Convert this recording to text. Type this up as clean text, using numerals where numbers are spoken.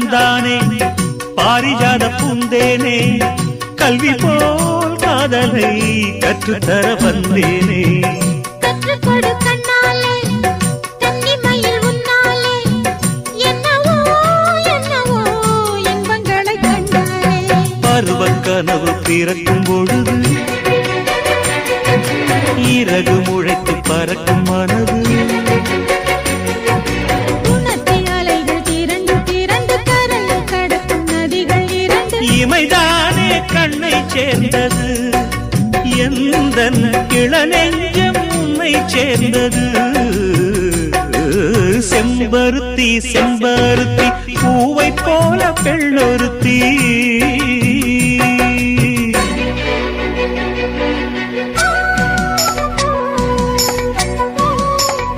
நான் தானே பாரிஜாத பூந்தேனே கல்வி போல் காதலை கற்றுத்தர வந்தேனே கற்றுக்கொடு கண்ணாலே கன்னிமயில் உன்னாலே என்னவோ என்னவோ இன்பங்களை கண்டாலே பருவக் கனவு பிறக்கும் பொழுது இறகு முளைத்து பறக்கும் மனது இமைதானே கண்ணை சேர்ந்தது எந்தன் இளநெஞ்சம் உன்னை சேர்ந்தது செம்பருத்தி செம்பருத்தி பூவை போல பெண்ணொருத்தி